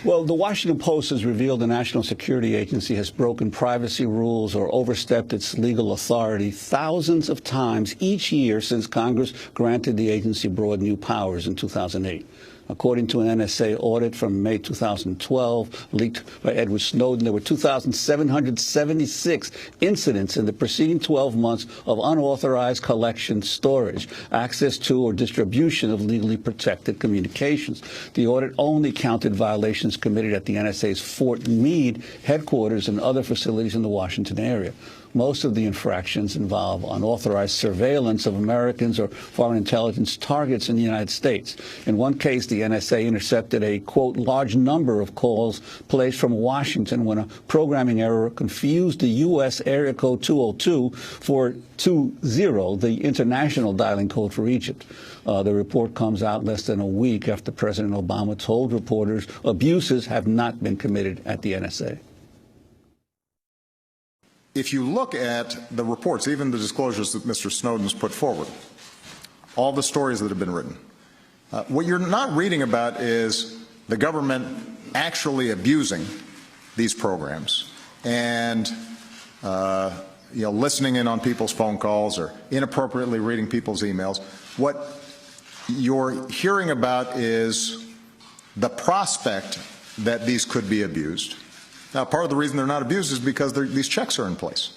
Well, the Washington Post has revealed the National Security Agency has broken privacy rules or overstepped its legal authority thousands of times each year since Congress granted the agency broad new powers in 2008. According to an NSA audit from May 2012, leaked by Edward Snowden, there were 2,776 incidents in the preceding 12 months of unauthorized collection, storage, access to, or distribution of legally protected communications. The audit only counted violations committed at the NSA's Fort Meade headquarters and other facilities in the Washington area. Most of the infractions involve unauthorized surveillance of Americans or foreign intelligence targets in the United States. In one case, the NSA intercepted a, quote, large number of calls placed from Washington when a programming error confused the U.S. area code 202 for 20, the international dialing code for Egypt. The report comes out less than a week after President Obama told reporters abuses have not been committed at the NSA. If you look at the reports, even the disclosures that Mr. Snowden's put forward, all the stories that have been written, what you're not reading about is the government actually abusing these programs and listening in on people's phone calls or inappropriately reading people's emails. What you're hearing about is the prospect that these could be abused. Now, part of the reason they're not abused is because these checks are in place.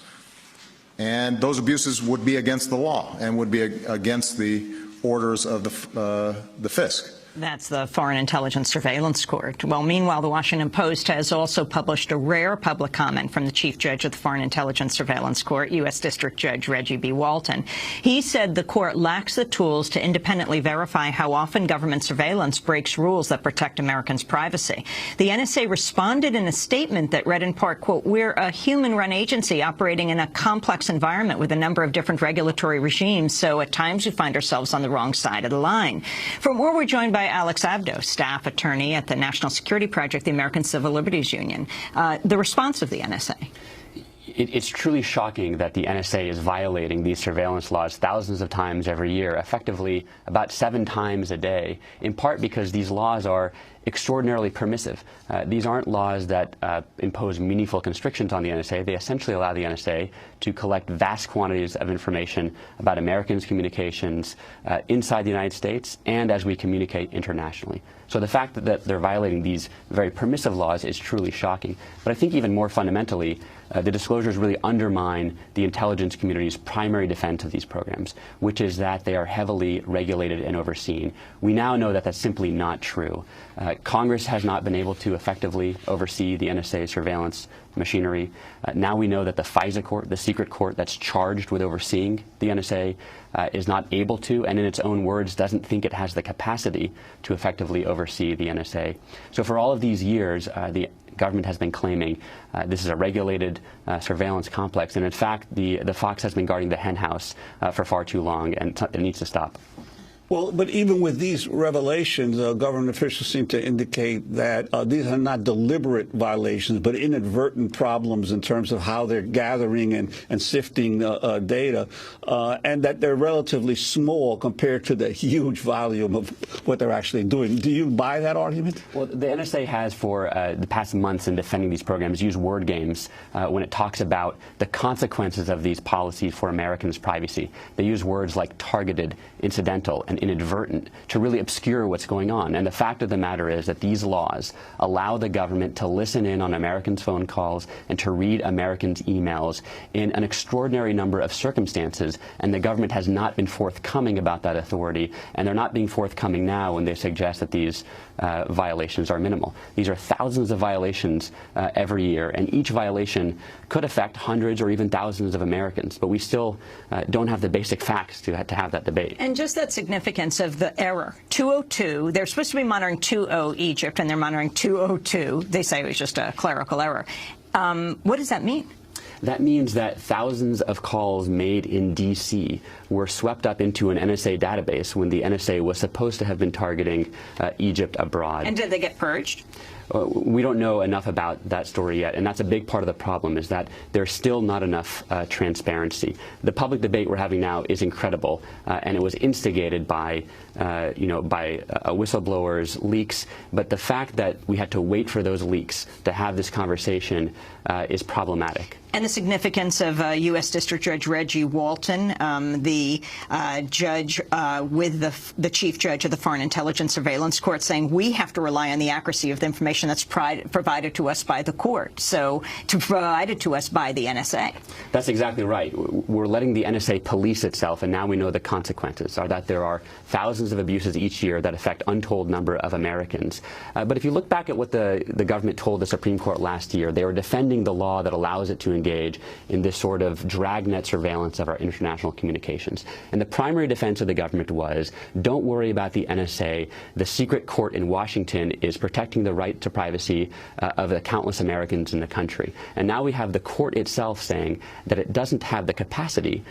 And those abuses would be against the law and would be against the orders of the FISC. That's the Foreign Intelligence Surveillance Court. Well, meanwhile, the Washington Post has also published a rare public comment from the Chief Judge of the Foreign Intelligence Surveillance Court, U.S. District Judge Reggie B. Walton. He said the court lacks the tools to independently verify how often government surveillance breaks rules that protect Americans' privacy. The NSA responded in a statement that read in part, quote, "We're a human-run agency operating in a complex environment with a number of different regulatory regimes, so at times we find ourselves on the wrong side of the line." From where we're joined by Alex Abdo, staff attorney at the National Security Project, the American Civil Liberties Union. The response of the NSA? It's truly shocking that the NSA is violating these surveillance laws thousands of times every year, effectively about 7 times a day, in part because these laws are extraordinarily permissive. These aren't laws that impose meaningful constrictions on the NSA. They essentially allow the NSA to collect vast quantities of information about Americans' communications inside the United States and as we communicate internationally. So the fact that they're violating these very permissive laws is truly shocking. But I think even more fundamentally, the disclosures really undermine the intelligence community's primary defense of these programs, which is that they are heavily regulated and overseen. We now know that that's simply not true. Congress has not been able to effectively oversee the NSA surveillance machinery. Now we know that the FISA court, the secret court that's charged with overseeing the NSA, is not able to, and in its own words, doesn't think it has the capacity to effectively oversee the NSA. So for all of these years, the government has been claiming this is a regulated surveillance complex, and in fact, the fox has been guarding the hen house for far too long, and it needs to stop. Well, but even with these revelations, government officials seem to indicate that these are not deliberate violations, but inadvertent problems in terms of how they're gathering and sifting data, and that they're relatively small compared to the huge volume of what they're actually doing. Do you buy that argument? Well, the NSA has, for the past months in defending these programs, used word games when it talks about the consequences of these policies for Americans' privacy. They use words like targeted, incidental, and inadvertent to really obscure what's going on. And the fact of the matter is that these laws allow the government to listen in on Americans' phone calls and to read Americans' emails in an extraordinary number of circumstances, and the government has not been forthcoming about that authority, and they're not being forthcoming now when they suggest that these violations are minimal. These are thousands of violations every year, and each violation could affect hundreds or even thousands of Americans, but we still don't have the basic facts to have that debate. And just that significance of the error, 202, they're supposed to be monitoring 20 Egypt, and they're monitoring 202. They say it was just a clerical error. What does that mean? That means that thousands of calls made in D.C. were swept up into an NSA database when the NSA was supposed to have been targeting Egypt abroad. And did they get purged? We don't know enough about that story yet, and that's a big part of the problem, is that there's still not enough transparency. The public debate we're having now is incredible, and it was instigated by, whistleblowers, leaks, but the fact that we had to wait for those leaks to have this conversation is problematic. And the significance of U.S. District Judge Reggie Walton, the judge with the chief judge of the Foreign Intelligence Surveillance Court, saying we have to rely on the accuracy of the information that's provided to us by the court, so provided to us by the NSA. That's exactly right. We're letting the NSA police itself, and now we know the consequences are that there are thousands of abuses each year that affect untold number of Americans. But if you look back at what the government told the Supreme Court last year, they were defending the law that allows it to engage in this sort of dragnet surveillance of our international communications. And the primary defense of the government was, don't worry about the NSA. The secret court in Washington is protecting the right to privacy of the countless Americans in the country. And now we have the court itself saying that it doesn't have the capacity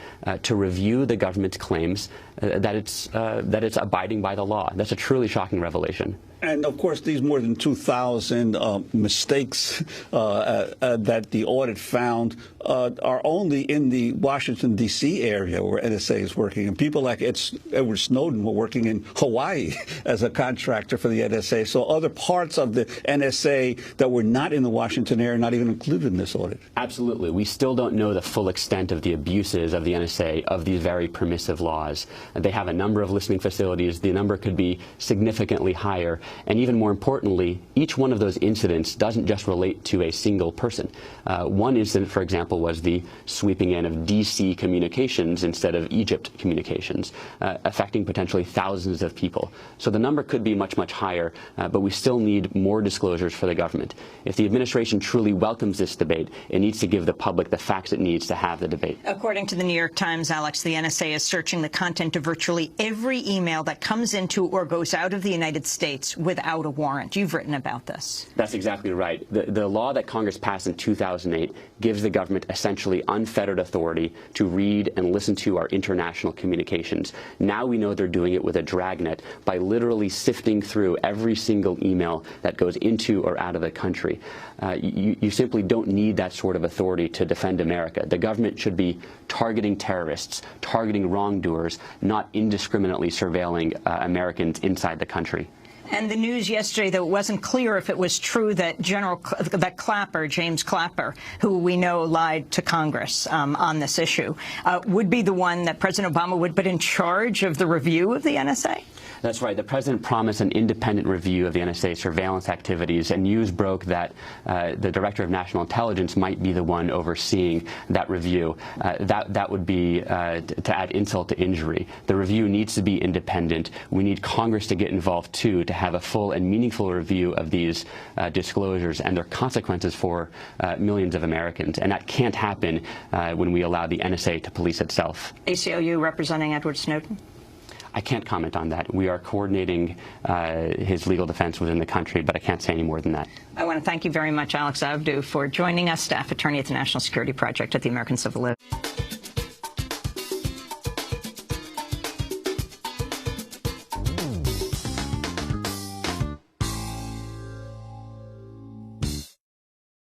to review the government's claims that it's abiding by the law. That's a truly shocking revelation. And, of course, these more than 2,000 mistakes that the audit found are only in the Washington, D.C. area where NSA is working. And people like Edward Snowden were working in Hawaii as a contractor for the NSA. So other parts of the NSA that were not in the Washington area are not even included in this audit. Absolutely. We still don't know the full extent of the abuses of the NSA of these very permissive laws. They have a number of listening facilities. The number could be significantly higher. And even more importantly, each one of those incidents doesn't just relate to a single person. One incident, for example, was the sweeping in of D.C. communications instead of Egypt communications, affecting potentially thousands of people. So the number could be much, much higher, but we still need more disclosures for the government. If the administration truly welcomes this debate, it needs to give the public the facts it needs to have the debate. According to the New York Times, Alex, the NSA is searching the content of virtually every email that comes into or goes out of the United States without a warrant. You've written about this. That's exactly right. The law that Congress passed in 2008 gives the government essentially unfettered authority to read and listen to our international communications. Now we know they're doing it with a dragnet by literally sifting through every single email that goes into or out of the country. You simply don't need that sort of authority to defend America. The government should be targeting terrorists, targeting wrongdoers, not indiscriminately surveilling Americans inside the country. And the news yesterday, though, it wasn't clear if it was true that Clapper, James Clapper, who we know lied to Congress on this issue, would be the one that President Obama would put in charge of the review of the NSA? That's right. The president promised an independent review of the NSA surveillance activities, and news broke that the director of national intelligence might be the one overseeing that review. That would be to add insult to injury. The review needs to be independent. We need Congress to get involved, too, to have a full and meaningful review of these disclosures and their consequences for millions of Americans. And that can't happen when we allow the NSA to police itself. ACLU representing Edward Snowden? I can't comment on that. We are coordinating his legal defense within the country, but I can't say any more than that. I want to thank you very much, Alex Abdu, for joining us, staff attorney at the National Security Project at the American Civil Liberties.